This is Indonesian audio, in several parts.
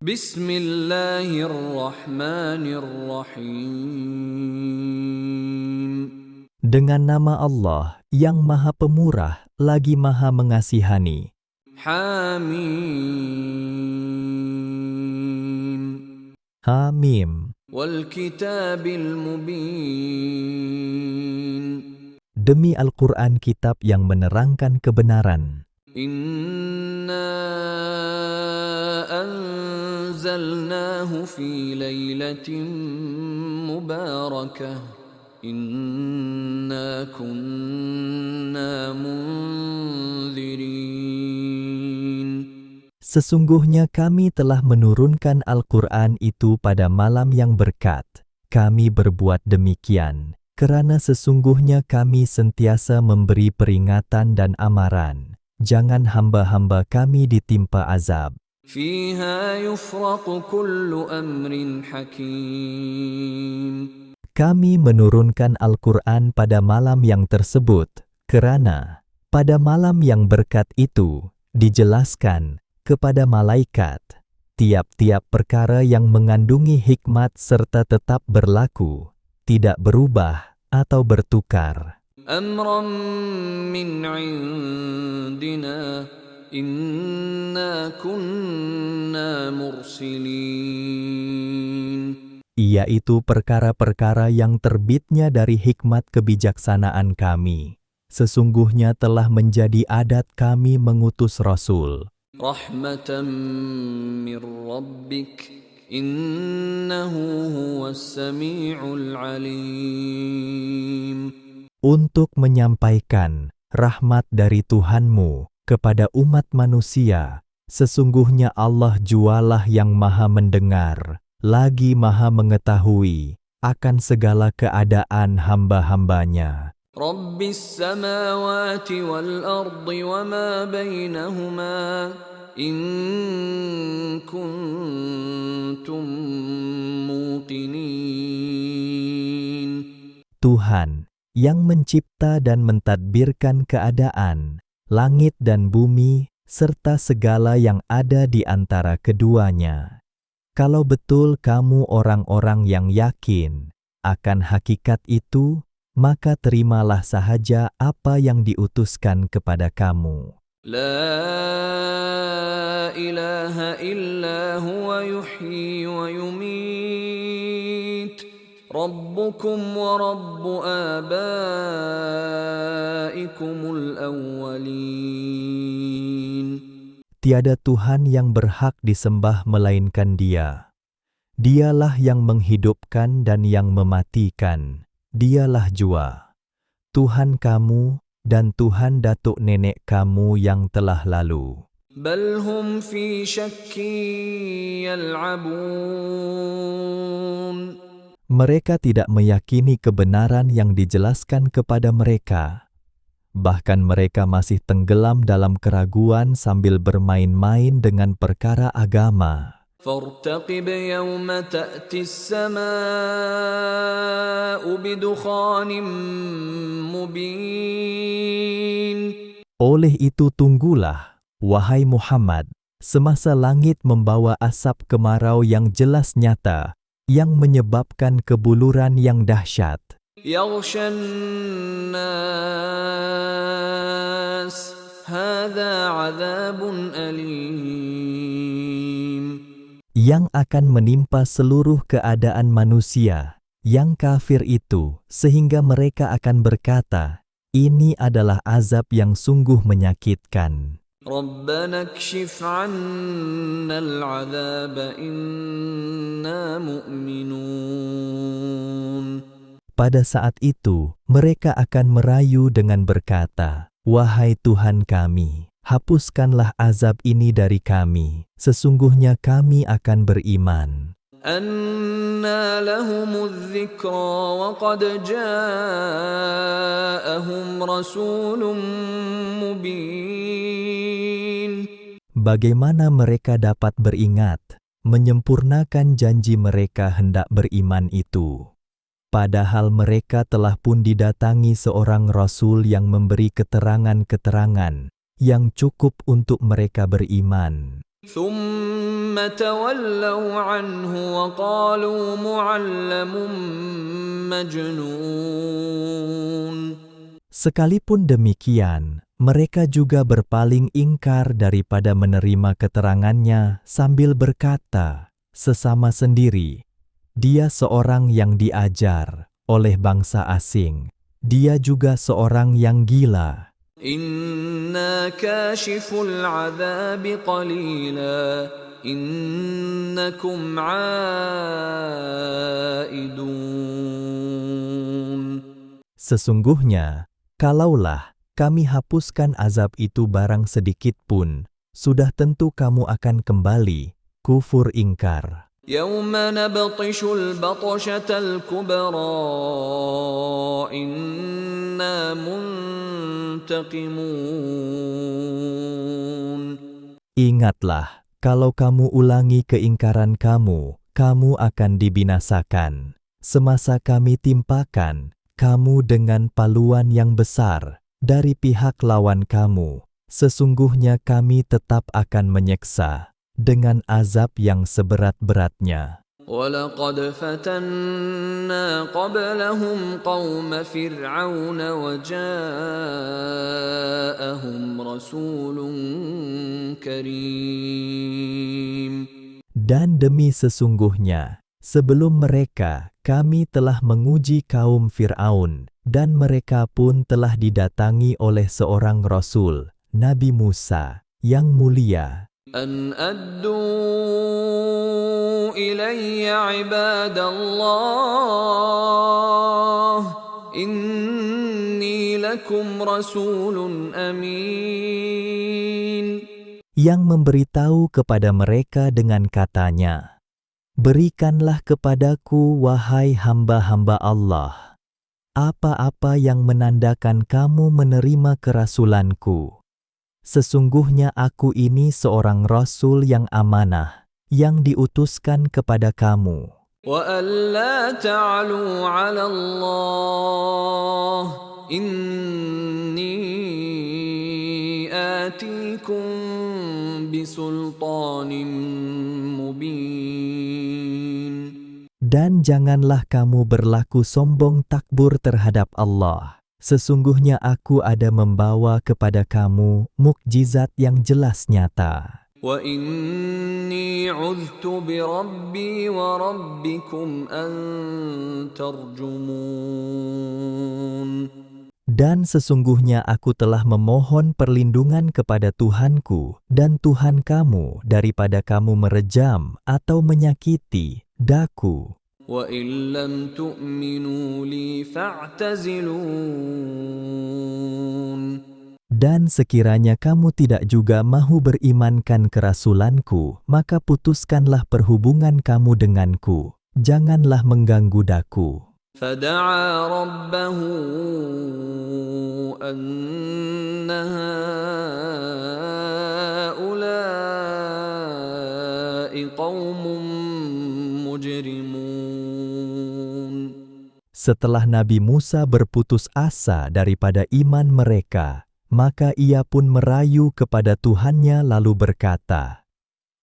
Bismillahirrahmanirrahim. Dengan nama Allah yang Maha Pemurah lagi Maha Mengasihani. Hamim. Hamim. Wal kitabil mubin. Demi Al-Quran kitab yang menerangkan kebenaran. Inna anzalnahu fi lailatin mubarakah. Inna kunna munzirin. Sesungguhnya kami telah menurunkan Al-Quran itu pada malam yang berkat. Kami berbuat demikian, karena sesungguhnya kami sentiasa memberi peringatan dan amaran. Jangan hamba-hamba kami ditimpa azab. Fiha yufraqu kullu amrin hakim. Kami menurunkan Al-Quran pada malam yang tersebut, karena pada malam yang berkat itu dijelaskan kepada malaikat tiap-tiap perkara yang mengandungi hikmat serta tetap berlaku, tidak berubah atau bertukar. Amran min indina, inna kunna mursilin. Yaitu perkara-perkara yang terbitnya dari hikmat kebijaksanaan kami. Sesungguhnya telah menjadi adat kami mengutus Rasul. Rahmatan min rabbik, innahu huwas sami'ul alim. Untuk menyampaikan rahmat dari Tuhanmu kepada umat manusia, sesungguhnya Allah jualah yang Maha Mendengar, lagi Maha Mengetahui akan segala keadaan hamba-hambanya. Rabbis samawati wal ardi wa ma bainahuma, in kuntum muqinin. Tuhan yang mencipta dan mentadbirkan keadaan, langit dan bumi, serta segala yang ada di antara keduanya. Kalau betul kamu orang-orang yang yakin akan hakikat itu, maka terimalah sahaja apa yang diutuskan kepada kamu. La ilaha illa huwa yuhyi wa yumit. Rabbukum wa rabbu abaikumul awwalin. Tiada Tuhan yang berhak disembah melainkan Dia. Dialah yang menghidupkan dan yang mematikan. Dialah jua Tuhan kamu dan Tuhan datuk nenek kamu yang telah lalu. Bal hum fi syakki yal'abun. Mereka tidak meyakini kebenaran yang dijelaskan kepada mereka. Bahkan mereka masih tenggelam dalam keraguan sambil bermain-main dengan perkara agama. فارتقب يوم تأتي السماء بدخان مبين. Oleh itu tunggulah, wahai Muhammad, semasa langit membawa asap kemarau yang jelas nyata, yang menyebabkan kebuluran yang dahsyat. يغشى الناس هذا عذاب أليم. Yang akan menimpa seluruh keadaan manusia yang kafir itu, sehingga mereka akan berkata, ini adalah azab yang sungguh menyakitkan. ربنا اكشف عنا العذاب إنا مؤمنون. Pada saat itu, mereka akan merayu dengan berkata, wahai Tuhan kami, hapuskanlah azab ini dari kami, sesungguhnya kami akan beriman. أنى لهم الذكرى وقد جاءهم رسول مبين. Bagaimana mereka dapat beringat, menyempurnakan janji mereka hendak beriman itu? Padahal mereka telah pun didatangi seorang Rasul yang memberi keterangan-keterangan yang cukup untuk mereka beriman. ثم تولوا عنه وقالوا معلم مجنون. Sekalipun demikian, mereka juga berpaling ingkar daripada menerima keterangannya sambil berkata sesama sendiri, "Dia seorang yang diajar oleh bangsa asing. Dia juga seorang yang gila." إنا كاشف العذاب قليلا إنكم عائدون. Sesungguhnya, kalaulah kami hapuskan azab itu barang sedikit pun, sudah tentu kamu akan kembali, kufur ingkar. يوم نبطش البطشة الكبرى إنا منتقمون. Ingatlah, kalau kamu ulangi keingkaran kamu, kamu akan dibinasakan. Semasa kami timpakan kamu dengan paluan yang besar dari pihak lawan kamu, sesungguhnya kami tetap akan menyeksa dengan azab yang seberat-beratnya. وَلَقَدْ فَتَنَّا قَبْلَهُمْ قَوْمَ فِرْعَوْنَ وَجَاءَهُمْ رَسُولٌ كَرِيمٌ. Dan demi sesungguhnya, sebelum mereka, kami telah menguji kaum Fir'aun, dan mereka pun telah didatangi oleh seorang Rasul, Nabi Musa, yang mulia. أَنْ أَدُّوا إِلَيَّ عِبَادَ اللَّهِ إِنِّي لَكُمْ رَسُولٌ أَمِينٌ. Yang memberitahu kepada mereka dengan katanya, "Berikanlah kepadaku, wahai hamba-hamba Allah, apa-apa yang menandakan kamu menerima kerasulanku. Sesungguhnya aku ini seorang Rasul yang amanah, yang diutuskan kepada kamu. وَأَلَّا تَعْلُوا عَلَى اللَّهِ إِنِّي آتِيكُمْ بِسُلْطَانٍ مُبِينٍ." Dan janganlah kamu berlaku sombong takbur terhadap Allah. Sesungguhnya aku ada membawa kepada kamu mukjizat yang jelas nyata. وَإِنِّي عُذْتُ بِرَبِّي وَرَبِّكُمْ أَن تَرْجُمُونِ. Dan sesungguhnya aku telah memohon perlindungan kepada Tuhanku dan Tuhan kamu daripada kamu merejam atau menyakiti daku. وَإِن لَّمْ تُؤْمِنُوا لِي فَاعْتَزِلُونِ. Dan sekiranya kamu tidak juga mahu berimankan kerasulanku, maka putuskanlah perhubungan kamu denganku. Janganlah mengganggu daku. فَدَعَا رَبَّهُ أَنَّ هَٰؤُلَاءِ قَوْمٌ مُّجْرِمُونَ. Setelah Nabi Musa berputus asa daripada iman mereka, maka ia pun merayu kepada Tuhannya lalu berkata,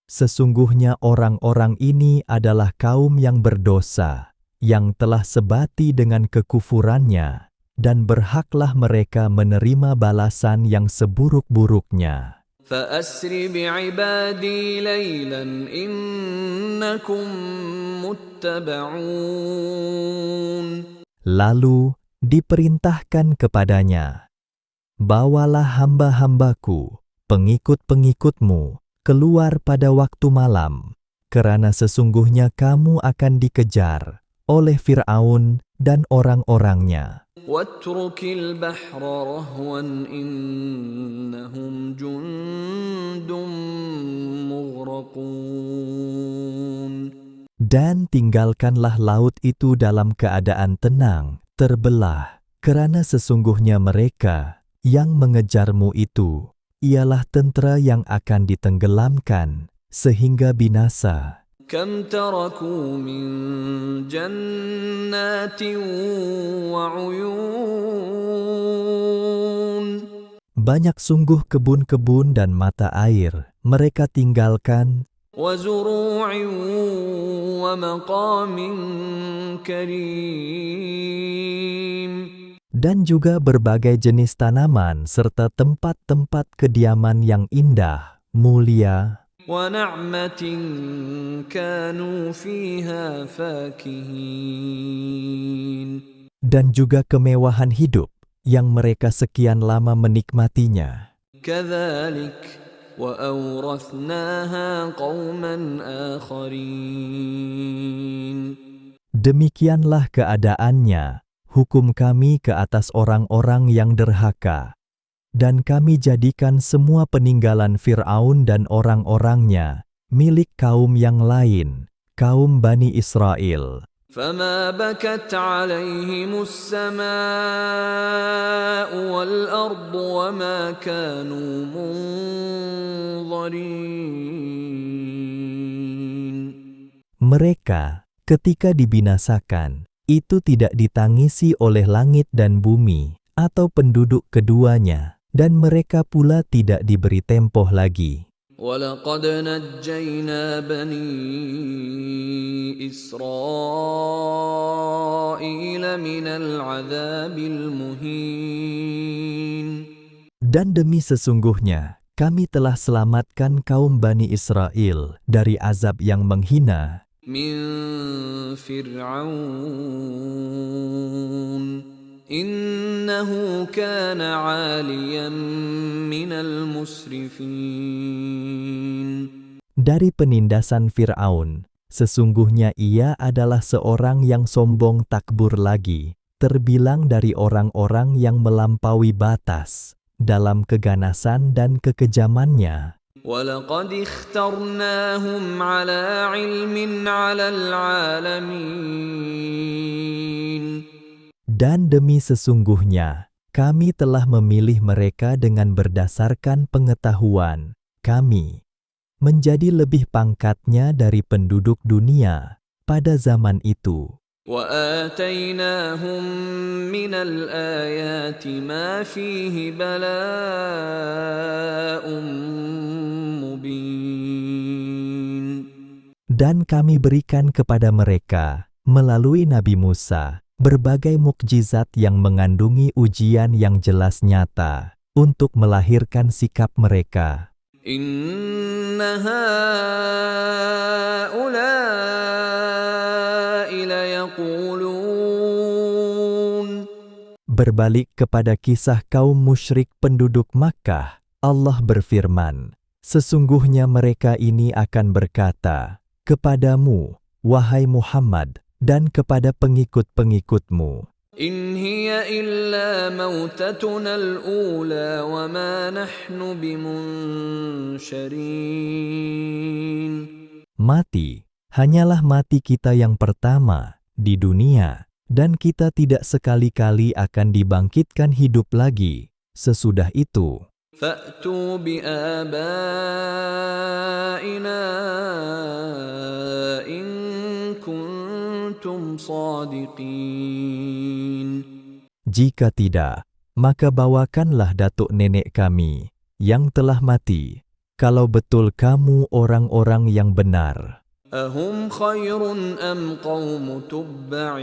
"Sesungguhnya orang-orang ini adalah kaum yang berdosa, yang telah sebati dengan kekufurannya, dan berhaklah mereka menerima balasan yang seburuk-buruknya." فَأَسْرِ بِعِبَادِي لَيْلًا إِنَّكُمْ مُتَّبَعُونَ. Lalu diperintahkan kepadanya, "Bawalah hamba-hambaku, pengikut-pengikutmu, keluar pada waktu malam, karena sesungguhnya kamu akan dikejar oleh Fir'aun dan orang-orangnya. وَاتْرُكِ الْبَحْرَ رَهْوًا إِنَّهُمْ جُندٌ مُّغْرَقُونَ." Dan tinggalkanlah laut itu dalam keadaan tenang, terbelah, karena sesungguhnya mereka yang mengejarmu itu ialah tentera yang akan ditenggelamkan sehingga binasa. كَمْ تَرَكُوا مِنْ جَنَّاتٍ وَعُيُونٍ. Banyak sungguh kebun-kebun dan mata air mereka tinggalkan وزروع ومقام كريم dan juga berbagai jenis tanaman serta tempat-tempat kediaman yang indah, mulia, ونعمة كانوا فيها فاكهين dan juga kemewahan hidup yang mereka sekian lama menikmatinya. كذلك وأورثناها قوما آخرين. Demikianlah keadaannya, hukum kami ke atas orang-orang yang derhaka, dan kami jadikan semua peninggalan Fir'aun dan orang-orangnya milik kaum yang lain, kaum Bani Israel. فما بكت عليهم السماء والأرض وما كانوا منظرين. Mereka, ketika dibinasakan, itu tidak ditangisi oleh langit dan bumi, atau penduduk keduanya, dan mereka pula tidak diberi tempoh lagi. وَلَقَدْ نَجَّيْنَا بَنِي إِسْرَائِيلَ مِنَ الْعَذَابِ الْمُهِينِ. Dan demi sesungguhnya, kami telah selamatkan kaum Bani Israel dari azab yang menghina, مِنْ فِرْعَوْنَ إِنَّهُ كَانَ عَالِيًا مِنَ الْمُسْرِفِينَ. dari penindasan Fir'aun. Sesungguhnya ia adalah seorang yang sombong takbur lagi, terbilang dari orang-orang yang melampaui batas dalam keganasan dan kekejamannya. وَلَقَدِ اخْتَرْنَاهُمْ عَلَى عِلْمٍ عَلَى الْعَالَمِينَ. Dan demi sesungguhnya, kami telah memilih mereka dengan berdasarkan pengetahuan kami, menjadi lebih pangkatnya dari penduduk dunia pada zaman itu. وَآتَيْنَاهُمْ مِنَ الْآيَاتِ مَا فِيهِ بَلَاءٌ مُبِينٌ. Dan kami berikan kepada mereka, melalui Nabi Musa, berbagai mukjizat yang mengandungi ujian yang jelas nyata, untuk melahirkan sikap mereka. إِنَّ هَؤُلَاءِ لَيَقُولُونَ. Berbalik kepada kisah kaum musyrik penduduk Makkah, Allah berfirman, sesungguhnya mereka ini akan berkata, kepadamu, wahai Muhammad, dan kepada pengikut-pengikutmu, إِنْ هِيَ إِلَّا مَوْتَتُنَا الْأُولَى وَمَا نَحْنُ بِمُنشَرِينَ. mati, hanyalah mati kita yang pertama di dunia, dan kita tidak sekali-kali akan dibangkitkan hidup lagi sesudah itu. فَأْتُوا بِآبَائِنَا إِن كُنتُمْ صَادِقِينَ. Jika tidak, maka bawakanlah datuk nenek kami yang telah mati, kalau betul kamu orang-orang yang benar. أَهُمْ خَيْرٌ أَمْ قَوْمُ تُبَّعٍ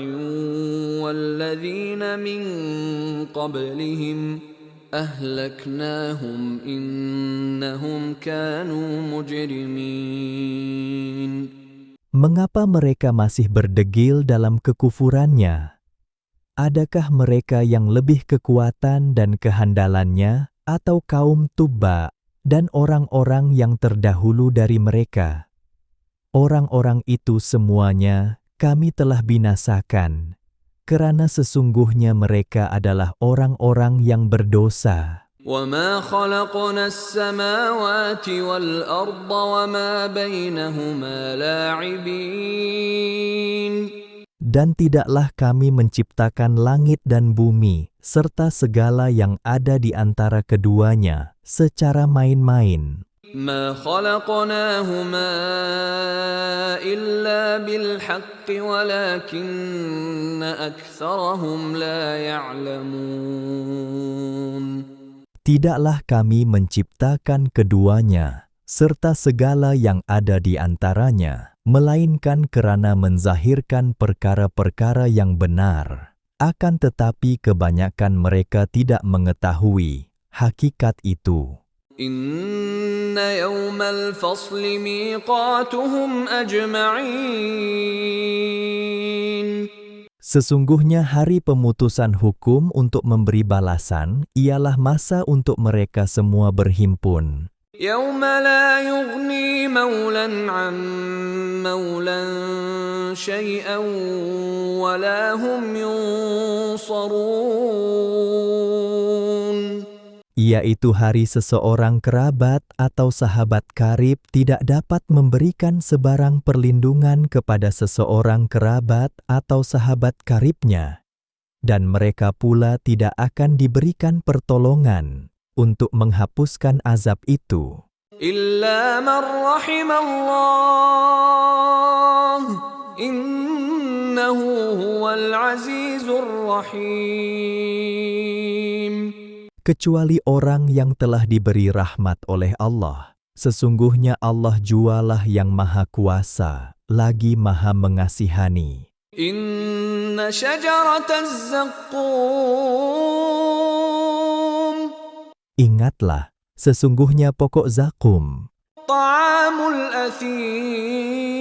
وَالَّذِينَ مِنْ قَبْلِهِمْ أَهْلَكْنَاهُمْ إِنَّهُمْ كَانُوا مُجْرِمِينَ. Mengapa mereka masih berdegil dalam kekufurannya? Adakah mereka yang lebih kekuatan dan kehandalannya, atau kaum Tubba dan orang-orang yang terdahulu dari mereka? Orang-orang itu semuanya kami telah binasakan, karena sesungguhnya mereka adalah orang-orang yang berdosa. وَمَا خَلَقْنَا السَّمَاوَاتِ وَالْأَرْضَ وَمَا بَيْنَهُمَا لَاعِبِينَ. Dan tidaklah kami menciptakan langit dan bumi, serta segala yang ada di antara keduanya, secara main-main. مَا خَلَقْنَاهُمَا إِلَّا بِالْحَقِّ وَلَكِنَّ أَكْثَرَهُمْ لَا يَعْلَمُونَ. Tidaklah kami menciptakan keduanya, serta segala yang ada di antaranya, melainkan kerana menzahirkan perkara-perkara yang benar. Akan tetapi kebanyakan mereka tidak mengetahui hakikat itu. Inna yawmal fasli miqatuhum ajma'in. Sesungguhnya hari pemutusan hukum untuk memberi balasan ialah masa untuk mereka semua berhimpun. يوم لا يغني مولا عن مولا شيئا ولا هم ينصرون. Yaitu hari seseorang kerabat atau sahabat karib tidak dapat memberikan sebarang perlindungan kepada seseorang kerabat atau sahabat karibnya, dan mereka pula tidak akan diberikan pertolongan untuk menghapuskan azab itu. Illa man rahimallah, innahu huwal azizur rahim. Kecuali orang yang telah diberi rahmat oleh Allah. Sesungguhnya Allah jualah yang maha kuasa, lagi maha mengasihani. Inna syajarataz zaqqum. Ingatlah, sesungguhnya pokok zakum, Ta'amul athim.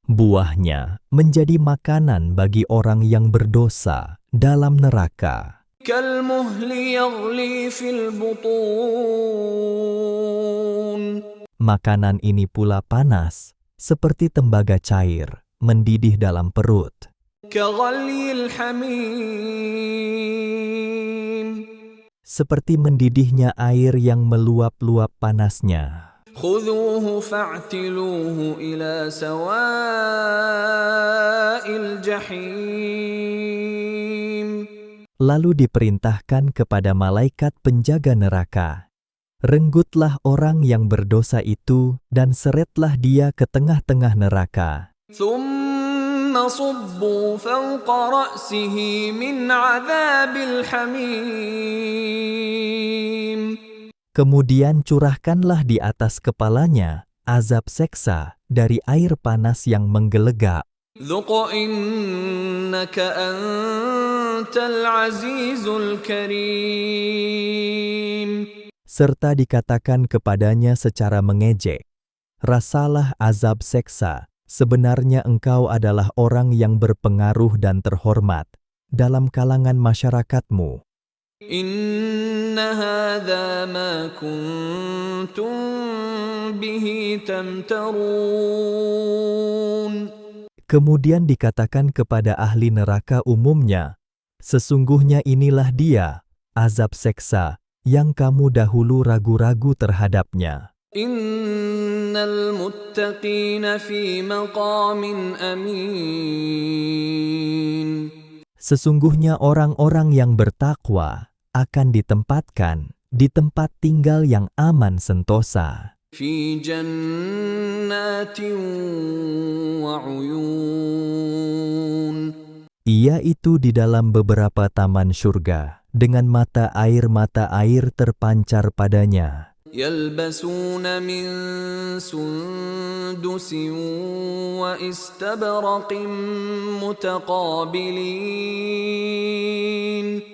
buahnya menjadi makanan bagi orang yang berdosa dalam neraka. Kalmuhli yaghli fil butun. Makanan ini pula panas, seperti tembaga cair, mendidih dalam perut. Kaghalyil hamim. Seperti mendidihnya air yang meluap-luap panasnya. Khudhuhu fa'tiluhu ila sawa'il jahim. Lalu diperintahkan kepada malaikat penjaga neraka, "Renggutlah orang yang berdosa itu dan seretlah dia ke tengah-tengah neraka. Thumma subbu fawqa ra'sihi min 'adzabil hamim. Kemudian curahkanlah di atas kepalanya azab seksa dari air panas yang menggelegak. Dhuq innaka antal azizul karim." Serta dikatakan kepadanya secara mengejek, "Rasalah azab seksa, sebenarnya engkau adalah orang yang berpengaruh dan terhormat dalam kalangan masyarakatmu." Inna hadza ma kuntum bihi tamtarun. Kemudian dikatakan kepada ahli neraka umumnya, "Sesungguhnya inilah dia, azab seksa yang kamu dahulu ragu-ragu terhadapnya." Innal muttaqina fi maqamin amin. Sesungguhnya orang-orang yang bertakwa akan ditempatkan di tempat tinggal yang aman sentosa. Fi jannatin wa uyun. Ia itu di dalam beberapa taman syurga, dengan mata air terpancar padanya. Yalbasuna min sundusin wa istabraqin mutaqabilin.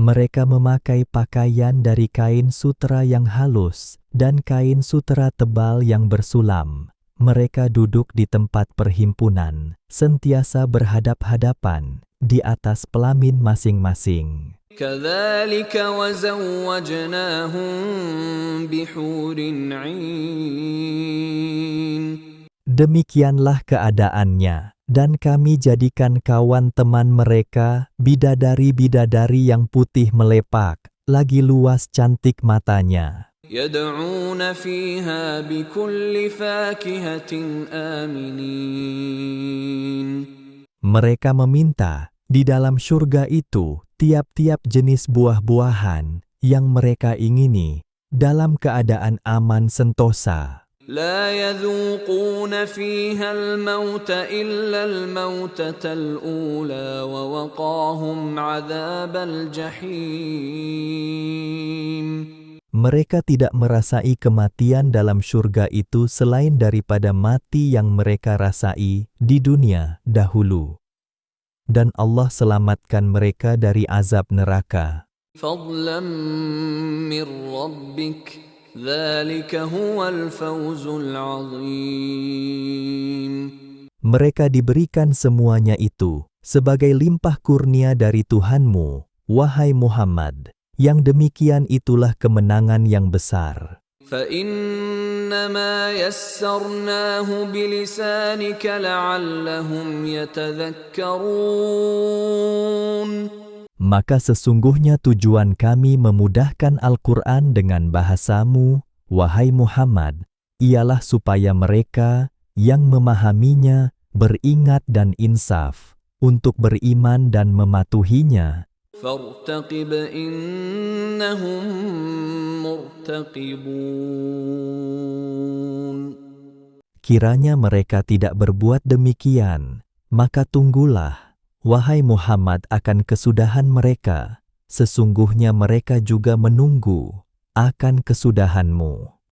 Mereka memakai pakaian dari kain sutera yang halus dan kain sutera tebal yang bersulam. Mereka duduk di tempat perhimpunan, sentiasa berhadap-hadapan di atas pelamin masing-masing. Kadzalika wa zawwajnahum bihurin 'ain. Demikianlah keadaannya, dan kami jadikan kawan teman mereka bidadari-bidadari yang putih melepak, lagi luas cantik matanya. Yad'una fiha bikulli fakihatin aminin. Mereka meminta di dalam syurga itu tiap-tiap jenis buah-buahan yang mereka ingini dalam keadaan aman sentosa. La yadhuquna fiha al-mauta illa al-mautatal ula wa waqahum 'adzabal jahim. Mereka tidak merasai kematian dalam syurga itu selain daripada mati yang mereka rasai di dunia dahulu. Dan Allah selamatkan mereka dari azab neraka. فضلا من ربك ذلك هو الفوز العظيم. Mereka diberikan semuanya itu sebagai limpah kurnia dari Tuhanmu, wahai Muhammad. Yang demikian itulah kemenangan yang besar. فإنما يسرناه بلسانك لعلهم يتذكرون. Maka sesungguhnya tujuan kami memudahkan Al-Quran dengan bahasamu, wahai Muhammad, ialah supaya mereka yang memahaminya beringat dan insaf untuk beriman dan mematuhinya. فارتقب إنهم مرتقبون. Kiranya mereka tidak berbuat demikian, maka tunggulah, wahai Muhammad, akan kesudahan mereka. Sesungguhnya mereka juga menunggu akan kesudahanmu.